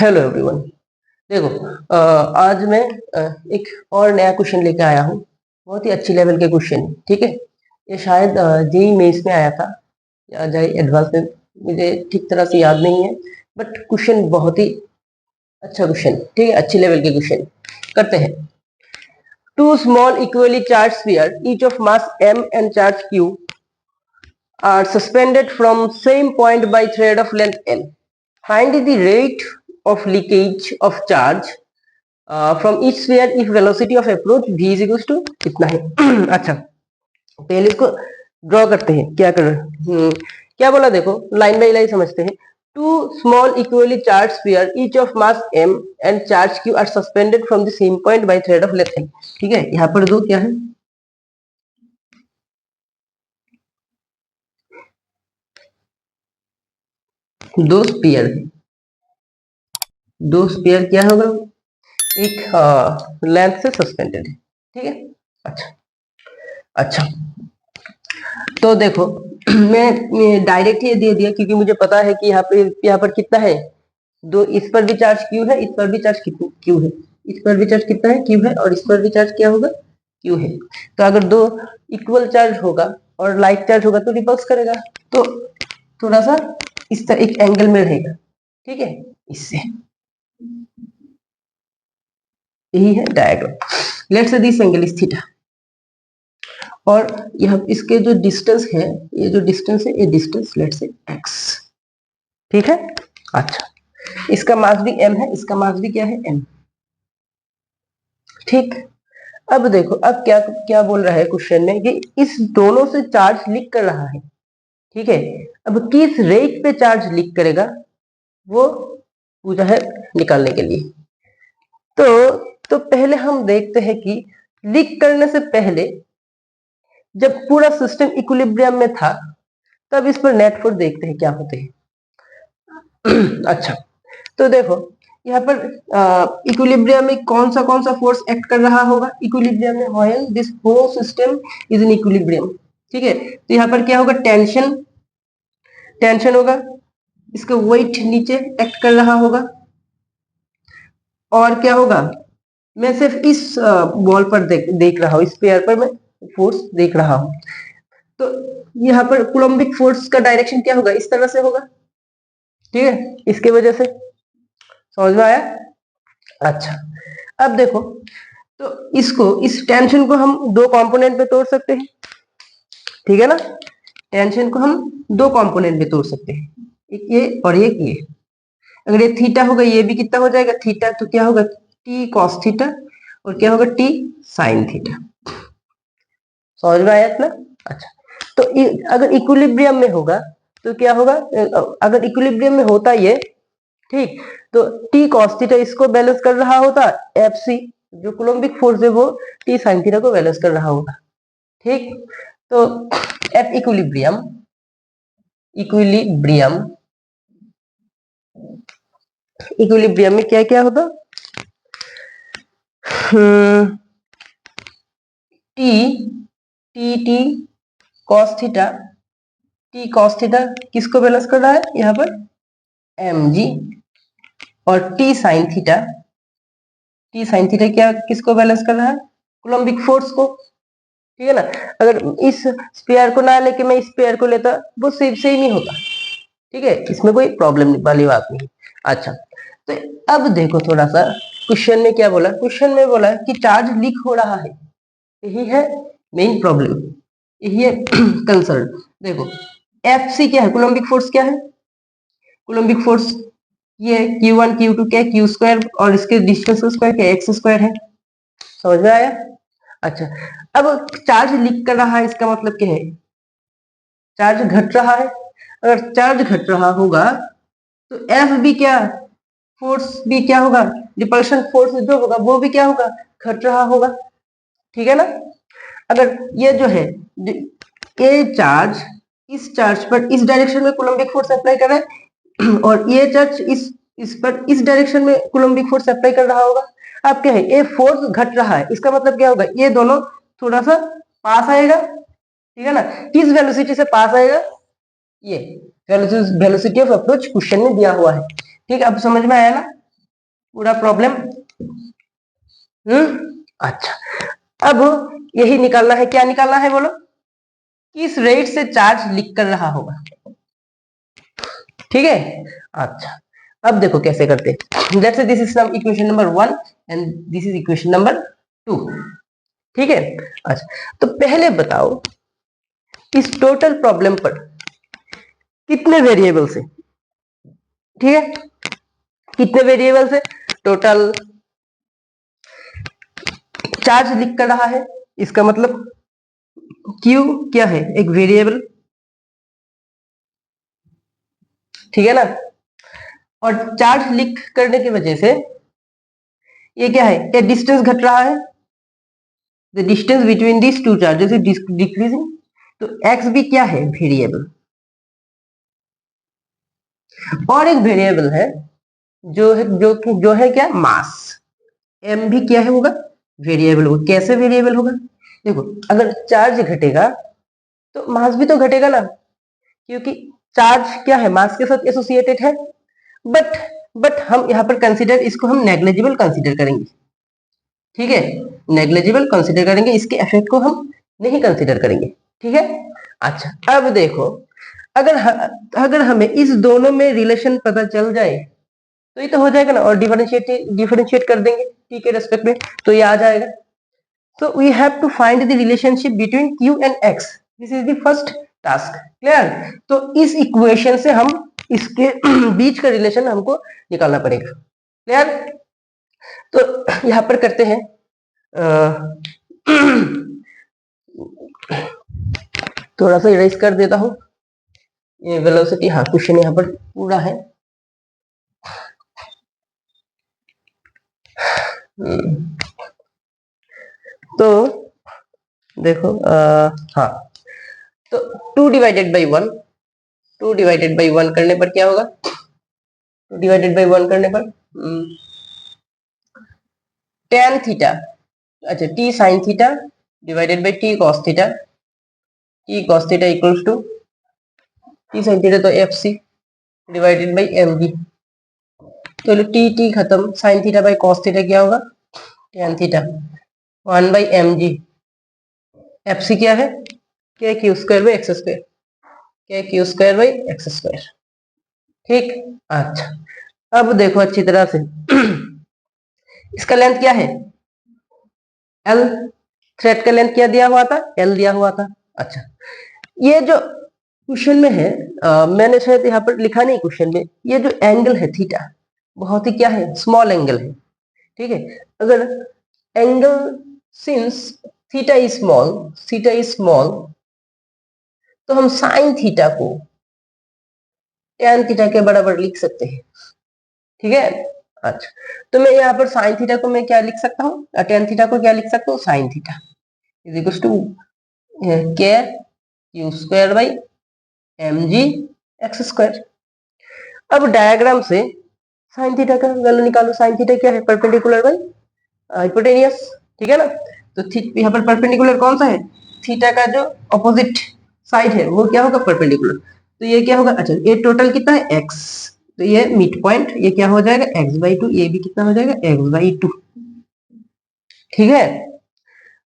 Hello everyone. देखो, आज मैं एक और नया क्वेश्चन लेके आया हूँ। बहुत ही अच्छी लेवल के क्वेश्चन, ठीक है। ये शायद जेई मेंस में आया था या जेई एडवांस में, मुझे ठीक तरह से याद नहीं है। बट क्वेश्चन बहुत ही अच्छा क्वेश्चन, ठीक है, अच्छी लेवल के क्वेश्चन करते हैं। Two small equally charge sphere each of mass m and charge q are suspended from same point by thread of length l. Find the rate of leakage of charge from each sphere if velocity of approach v is equals to कितना है। अच्छा, पहले इसको draw करते हैं। क्या कर क्या बोला, देखो लाइन बाई लाइन समझते हैं। Two small equally charge sphere each of mass m and charge q are suspended from the same point by thread of length l। ठीक है, यहाँ पर दो क्या है, दो स्पीयर है। दो स्पीयर क्या होगा, एक लेंथ से सस्पेंडेड है, ठीक है। अच्छा अच्छा, तो देखो मैं डायरेक्ट ये दे दिया क्योंकि मुझे पता है कि यहाँ पर कितना है, दो, इस पर भी चार्ज क्यू है, इस पर भी चार्ज क्यू है, इस पर भी चार्ज कितना है, क्यू है, और इस पर भी चार्ज क्या होगा, क्यू है। तो अगर दो इक्वल चार्ज होगा और लाइक चार्ज होगा तो रिपल्स करेगा, तो थोड़ा सा इस तरह एक एंगल में रहेगा, ठीक है। इससे यही है diagram. Let's say this angle is theta, और यह इसके जो डिस्टेंस है, ये जो डिस्टेंस है, ये डिस्टेंस लेट्स से एक्स, ठीक है। अच्छा, इसका मास भी m है, इसका मास भी क्या है, m, ठीक। अब देखो, अब क्या क्या बोल रहा है क्वेश्चन में कि इस दोनों से चार्ज लीक कर रहा है, ठीक है। अब किस रेट पे चार्ज लीक करेगा वो पूछा है निकालने के लिए। तो पहले हम देखते हैं कि लीक करने से पहले जब पूरा सिस्टम इक्विलिब्रियम में था तब इस पर नेट फोर्स देखते हैं क्या होते हैं। अच्छा, तो देखो यहाँ पर इक्विलिब्रियम में कौन सा फोर्स एक्ट कर रहा होगा इक्विलिब्रियम में, when this whole system is in equilibrium, ठीक है। तो यहाँ पर क्या होगा, टेंशन, टेंशन होगा, इसका वेट नीचे एक्ट कर रहा होगा, और क्या होगा, मैं सिर्फ इस बॉल पर देख रहा हूँ, इस पेयर पर मैं फोर्स देख रहा हूँ। तो यहाँ पर कूलम्बिक फोर्स का डायरेक्शन क्या होगा, इस तरह से होगा, ठीक है, इसके वजह से। समझ में आया। अच्छा, अब देखो, तो इस टेंशन को हम दो कंपोनेंट में तोड़ सकते हैं, ठीक है ना। टेंशन को हम दो कंपोनेंट में तोड़ सकते हैं, एक ये और एक ये। अगर ये थीटा होगा, ये भी कितना हो जाएगा थीटा, तो क्या होगा, टी कॉस थीटा, और क्या होगा, टी साइन थीटा। समझ में आया इतना। अच्छा, तो अगर इक्विलिब्रियम में होगा तो क्या होगा, अगर इक्विलिब्रियम में होता ये, ठीक, तो टी कॉस थीटा इसको बैलेंस कर रहा होता, एफ सी जो कूलम्बिक फोर्स है वो टी साइन थीटा को बैलेंस कर रहा होगा, ठीक। तो एट इक्विलिब्रियम, इक्विलिब्रियम, इक्विलिब्रियम में क्या क्या होता, T T T cos theta, T cos theta किसको बैलेंस कर रहा है यहाँ पर, एम जी, और T sine theta, T sign theta क्या किसको बैलेंस कर रहा है, कूलम्बिक फोर्स को, ठीक है ना। अगर इस स्पेयर को ना लेके मैं इस स्पेयर को लेता वो सेम ही होता, ठीक है, इसमें कोई प्रॉब्लम वाली बात नहीं। अच्छा, तो अब देखो थोड़ा सा क्वेश्चन में क्या बोला, क्वेश्चन में बोला कि चार्ज लीक हो रहा है, यही है मेन प्रॉब्लम, यही है कंसर्न। देखो एफ सी क्या है, कूलम्बिक फोर्स क्या है, कूलम्बिक फोर्स ये Q1 Q2 क्या है, क्यू स्क्वायर, और इसके डिस्टेंस का स्क्वायर क्या है, एक्स स्क्वायर है। समझ में आया। अच्छा, अब चार्ज लीक कर रहा है, इसका मतलब क्या है, चार्ज घट रहा है। अगर चार्ज घट रहा होगा तो एफ भी क्या, फोर्स भी क्या होगा, रिपल्शन फोर्स जो होगा वो भी क्या होगा, घट रहा होगा, ठीक है ना। अगर ये जो है, ये चार्ज इस चार्ज पर इस डायरेक्शन में कूलम्बिक फोर्स अप्लाई कर रहा है, और ये चार्ज इस पर इस डायरेक्शन में कूलम्बिक फोर्स अप्लाई कर रहा होगा। अब क्या है, ये फोर्स घट रहा है, इसका मतलब क्या होगा, ये दोनों थोड़ा सा पास आएगा, ठीक है ना। किस वेलोसिटी से पास आएगा, ये वेलोसिटी ऑफ अप्रोच क्वेश्चन में दिया हुआ है, ठीक है। अब समझ में आया ना। पूरा प्रॉब्लम। अच्छा, अब यही निकालना है, क्या निकालना है बोलो, किस रेट से चार्ज लीक कर रहा होगा। ठीक है, अच्छा अब देखो कैसे करते हैं। Let's say this is equation number 1 and this is equation number 2। ठीक है, अच्छा तो पहले बताओ इस टोटल प्रॉब्लम पर कितने वेरिएबल्स है। ठीक है, कितने वेरिएबल्स है टोटल, चार्ज लीक कर रहा है, इसका मतलब Q क्या है, एक वेरिएबल। ठीक है ना, और चार्ज लीक करने की वजह से ये क्या है, ये डिस्टेंस घट रहा है, the distance between this two charges is decreasing. तो x भी क्या है, वेरिएबल। और एक वेरिएबल है जो है क्या, मास। m भी क्या है होगा, वेरिएबल होगा। कैसे वेरिएबल होगा, देखो अगर चार्ज घटेगा तो मास भी तो घटेगा ना, क्योंकि चार्ज क्या है, मास के साथ एसोसिएटेड है। बट हम यहाँ पर कंसीडर, इसको हम नेग्लिजिबल कंसीडर करेंगे। ठीक है, नेग्लिजिबल कंसीडर करेंगे, इसके इफेक्ट को हम नहीं कंसीडर करेंगे। ठीक है, अच्छा अब देखो, अगर हमें इस दोनों में रिलेशन पता चल जाए तो ये तो हो जाएगा ना, और डिफरेंशिएट कर देंगे टी के रेस्पेक्ट में, तो ये आ जाएगा। So we have to find the relationship between q and x, this is the first task. Clear, तो इस इक्वेशन से हम इसके बीच का रिलेशन हमको निकालना पड़ेगा। क्लियर, तो यहां पर करते हैं, थोड़ा सा इरेज कर देता हूं ये वेलोसिटी। हाँ, क्वेश्चन यहाँ पर पूरा है। तो देखो, हाँ, तो 2/1, 2/1 करने पर क्या होगा, 2/1 करने पर tan थीटा, अच्छा t sin theta divided by t cos theta, t cos theta equals to t sin theta तो fc डिवाइडेड बाई mv। चलो t खत्म, sin theta by cos theta क्या होगा, tan theta 1 by mg। fc क्या है, k Q square by X square, k Q square by X square. ठीक, अच्छा अब देखो अच्छी तरह से इसका लेंथ क्या है, L। थ्रेड का लेंथ क्या दिया हुआ था, L दिया हुआ था। अच्छा, ये जो क्वेश्चन में है, मैंने शायद यहाँ पर लिखा नहीं क्वेश्चन में, ये जो एंगल है थीटा, बहुत ही क्या है, स्मॉल एंगल है। ठीक है, अगर angle since theta is small, तो हम साइन थीटा को tan थीटा के बराबर लिख सकते हैं। ठीक है, अच्छा तो मैं यहाँ पर साइन थीटा को मैं क्या लिख सकता हूँ, tan थीटा को क्या लिख सकता हूँ, sine theta is equal to k Q square by mg X square. अब डायग्राम से साइन थीटा का वैल्यू निकालो, साइन थीटा क्या है, परपेंडिकुलर बाई हाइपोटेनियस। ठीक है ना, तो यहाँ पर परपेंडिकुलर कौन सा है, थीटा का जो ऑपोजिट साइड है वो क्या होगा, परपेंडिकुलर। तो ये क्या होगा, अच्छा ये टोटल कितना है x, तो ये मिड पॉइंट, ये क्या हो जाएगा x/2, ये भी कितना हो जाएगा x/2। ठीक है,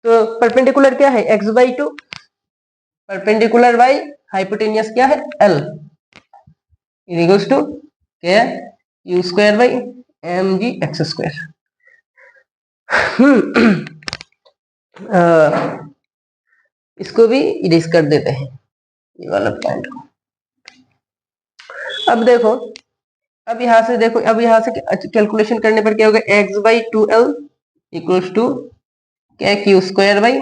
तो परपेंडिकुलर क्या है x/2, परपेंडिकुलर बाई हाइपोटेनियस क्या है l is equals to k Q square by mg X square. इसको भी इरेज कर देते हैं ये वाला पॉइंट को। अब देखो, अब यहाँ से देखो, अब यहाँ से कैलकुलेशन करने पर क्या होगा, x/2l equals to k Q square by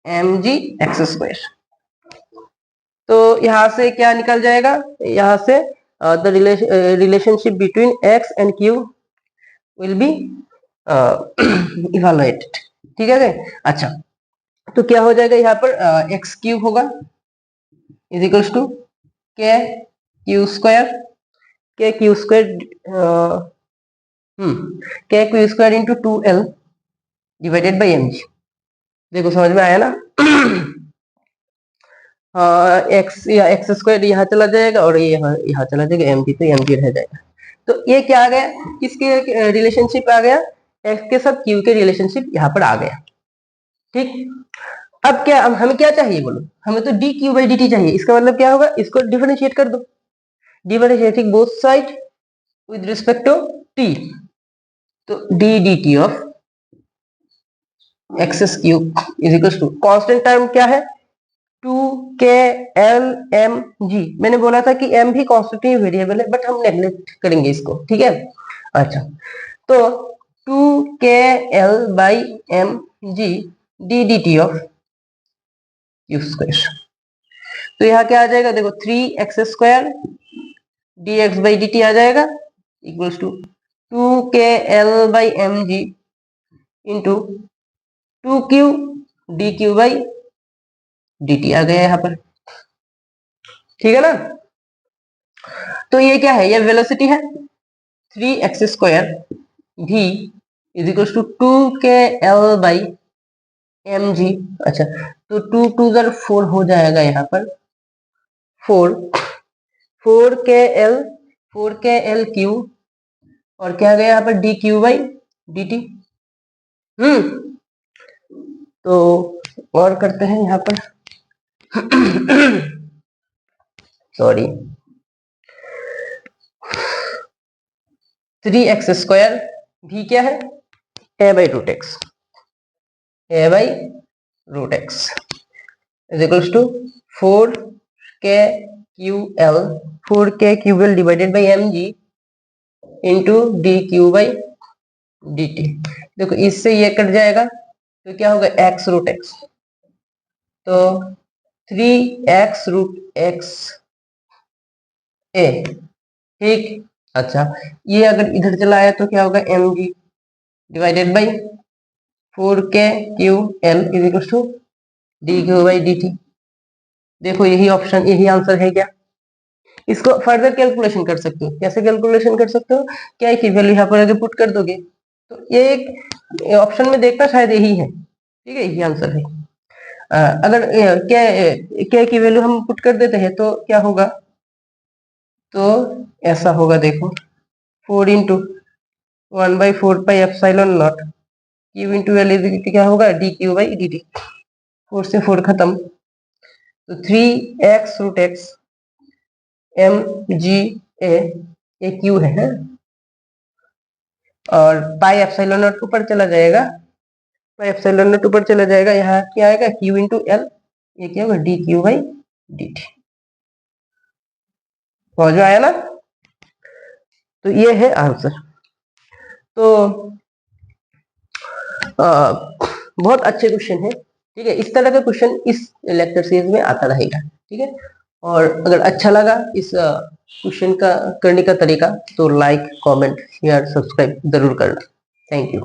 mg X square. तो यहाँ से क्या निकल जाएगा, यहाँ से the relationship between x and q will be evaluated. ठीक है, अच्छा तो क्या हो जाएगा यहाँ पर, एक्स क्यूब होगा is equals to K Q square, K Q square K Q square into 2l divided by M G. देखो समझ में आया ना। एक्स या एक्स स्क्वायर यहाँ चला जाएगा और ये यहाँ चला जाएगा, एम जी तो एम जी रह जाएगा। तो ये क्या आ गया, किसके रिलेशनशिप आ गया, एक्स के साथ क्यू के रिलेशनशिप यहाँ पर आ गया। ठीक, अब क्या, अब हमें क्या चाहिए बोलो, हमें तो D Q by D T चाहिए। इसका मतलब क्या होगा, इसको डिफरेंशिएट कर दो, differentiating both side with respect to T, तो D D T of X cube is equal to, constant term क्या है, 2k(l)m(g). मैंने बोला था कि m भी कॉन्स्टेंट वेरिएबल है, बट हम नेग्लेक्ट करेंगे इसको, ठीक है। अच्छा, तो 2k(l)m(g) D D T of Q square, तो यहाँ क्या आ जाएगा, देखो 3x² dx by D T आ जाएगा equals to 2k(l)m(g) into 2q dq by dt आ गया यहाँ पर, ठीक है ना। तो ये क्या है, ये वेलोसिटी है 3x² v is equal to 2k(l)m(g). अच्छा, तो 2 2 4 हो जाएगा यहाँ पर 4, 4k(l)क्यू और क्या आ गया यहाँ पर dq बाई dt। तो और करते हैं यहाँ पर सॉरी, 3x² भी क्या है, a/√x, a/√x is equals to 4k(QL) divided by mg into dq by dt। देखो इससे ये कट जाएगा तो क्या होगा, x√x, तो 3x√x a, ठीक। अच्छा, ये अगर इधर चला आया तो क्या होगा, mg divided by 4k(QL) is equal to dq by dt। देखो यही ऑप्शन, यही आंसर है क्या। इसको फर्दर कैलकुलेशन कर सकते हो, कैसे कैलकुलेशन कर सकते हो, क्या की वैल्यू यहाँ पर आगे पुट कर दोगे, तो ये एक ऑप्शन में देखना शायद यही है, ठीक है, यही आंसर है। अगर क्या की वैल्यू हम पुट कर देते हैं तो क्या होगा, तो ऐसा होगा, देखो 4 इंटू 1/4πε0 क्यू इंटू एल क्या होगा, D Q by D T, 4 से 4 खत्म, तो 3x√x mg a, ये क्यू है, और πε0 ऊपर चला जाएगा, πε0 ऊपर चला जाएगा, यहाँ क्या आएगा, क्यू इंटू एल, ये क्या होगा, D Q by D T. समझ में आया ना, तो ये है आंसर। तो बहुत अच्छे क्वेश्चन है, ठीक है, इस तरह का क्वेश्चन इस लेक्चर सीरीज में आता रहेगा, ठीक है। और अगर अच्छा लगा इस क्वेश्चन का करने का तरीका, तो लाइक, कमेंट, शेयर, सब्सक्राइब जरूर करना। Thank you.